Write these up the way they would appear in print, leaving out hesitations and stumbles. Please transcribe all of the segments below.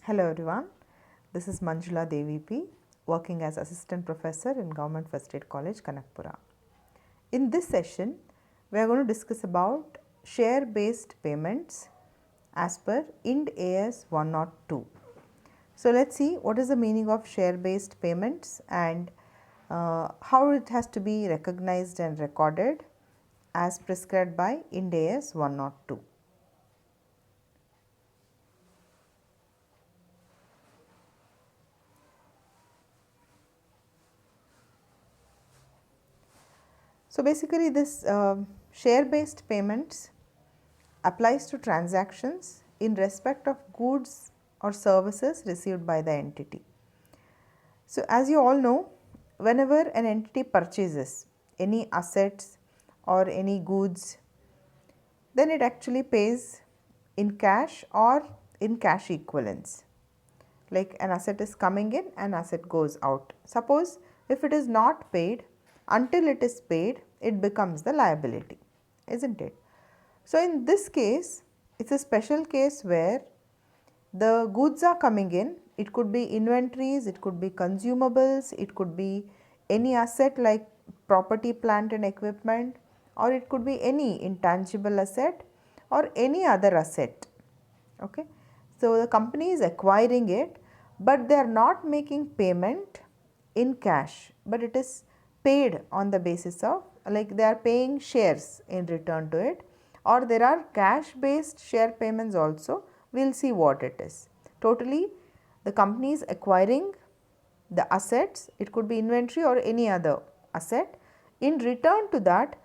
Hello everyone, this is Manjula Devi P, working as Assistant Professor in Government First Aid College, Kanakpura. In this session, we are going to discuss about share-based payments as per Ind AS 102. So let's see what is the meaning of share-based payments and how it has to be recognized and recorded as prescribed by Ind AS 102. So basically this share-based payments applies to transactions in respect of goods or services received by the entity. So as you all know, whenever an entity purchases any assets or any goods, then it actually pays in cash or in cash equivalents. Like an asset is coming in, an asset goes out. Suppose if it is not paid, until it is paid, it becomes the liability, isn't it? So in this case, it's a special case where the goods are coming in. It could be inventories, it could be consumables, it could be any asset like property, plant and equipment, or it could be any intangible asset or any other asset. Okay. So the company is acquiring it, but they are not making payment in cash, but it is paid on the basis of, like, they are paying shares in return to it, or there are cash based share payments also. We will see what it is. Totally, the company is acquiring the assets, it could be inventory or any other asset. In return to that,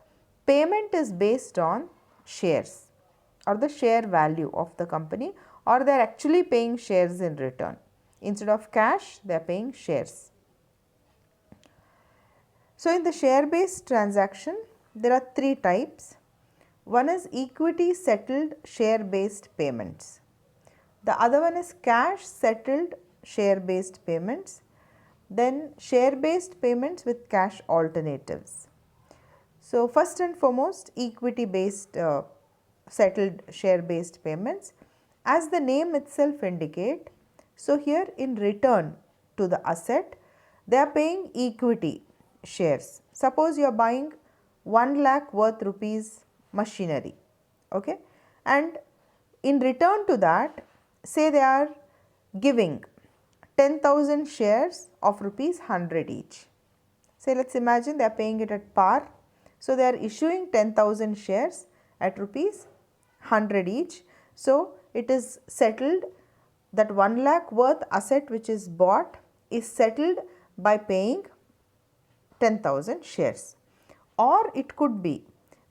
payment is based on shares or the share value of the company, or they are actually paying shares in return. Instead of cash, they are paying shares. So in the share based transaction, there are three types. One is equity settled share based payments. The other one is cash settled share based payments. Then share based payments with cash alternatives. So first and foremost, equity based settled share based payments. As the name itself indicate, so here in return to the asset, they are paying equity shares. Suppose you are buying 1 lakh worth rupees machinery, okay, and in return to that, say they are giving 10,000 shares of rupees 100 each. Say let's imagine they are paying it at par. So they are issuing 10,000 shares at rupees 100 each. So it is settled that 1 lakh worth asset which is bought is settled by paying 10,000 shares. Or it could be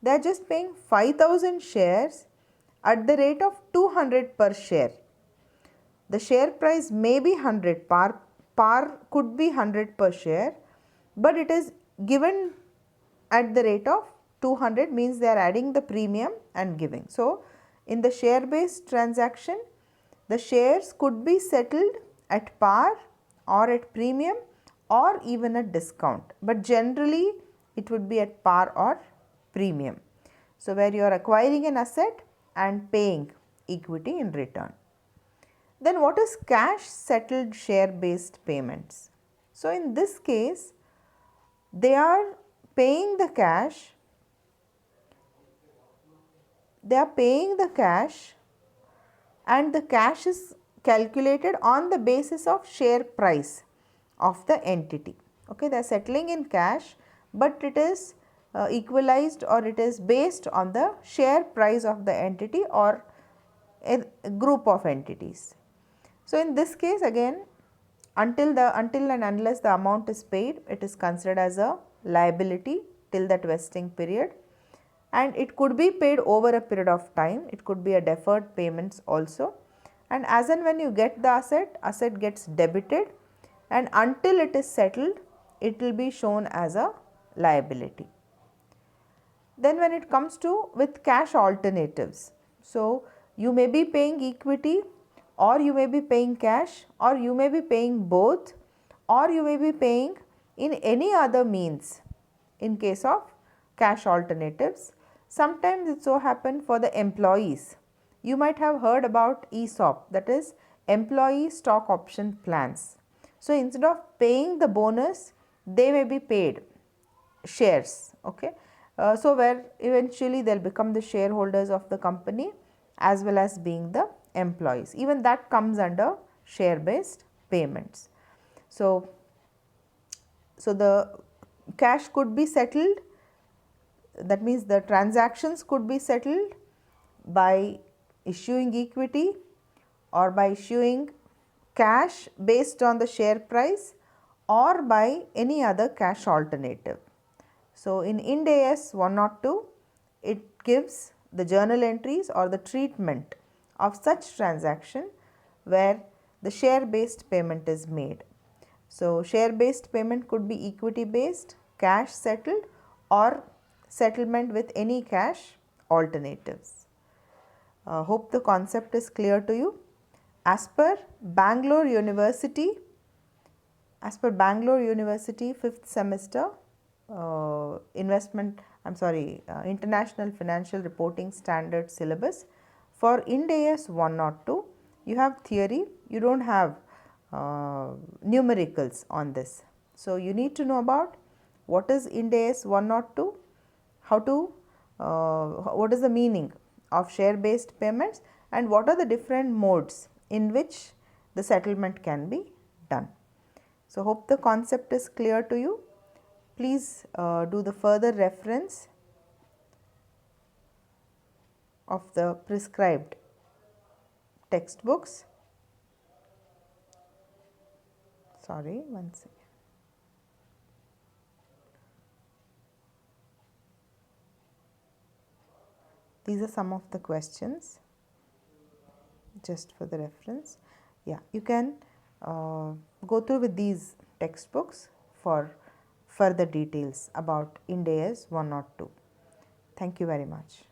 they are just paying 5,000 shares at the rate of 200 per share. The share price may be 100, par could be 100 per share, but it is given at the rate of 200, means they are adding the premium and giving. So in the share based transaction, the shares could be settled at par or at premium or even at discount, but generally it would be at par or premium. So where you are acquiring an asset and paying equity in return. Then what is cash settled share based payments? So in this case, they are paying the cash, and the cash is calculated on the basis of share price of the entity. Okay, they are settling in cash, but it is equalized, or it is based on the share price of the entity or a group of entities. So in this case, again, until and unless the amount is paid, it is considered as a liability till that vesting period, and it could be paid over a period of time. It could be a deferred payments also, and as and when you get the asset gets debited, and until it is settled, it will be shown as a liability. Then when it comes to with cash alternatives, so you may be paying equity, or you may be paying cash, or you may be paying both, or you may be paying in any other means. In case of cash alternatives, sometimes it so happen for the employees. You might have heard about ESOP, that is employee stock option plans. So instead of paying the bonus, they may be paid shares. Okay, so where eventually they'll become the shareholders of the company as well as being the employees. Even that comes under share based payments. So the cash could be settled, that means the transactions could be settled by issuing equity or by issuing cash based on the share price or by any other cash alternative. So in Ind AS 102, it gives the journal entries or the treatment of such transaction where the share based payment is made. So share based payment could be equity based, cash settled, or settlement with any cash alternatives. Hope the concept is clear to you. As per Bangalore University, 5th semester International Financial Reporting Standard syllabus, for Ind AS 102, you have theory, you don't have numericals on this. So you need to know about what is Ind AS 102, what is the meaning of share based payments, and what are the different modes in which the settlement can be done. So hope the concept is clear to you. Please do the further reference of the prescribed textbooks. Sorry, one second. These are some of the questions just for the reference. Yeah, you can go through with these textbooks for further details about Ind AS 102. Thank you very much.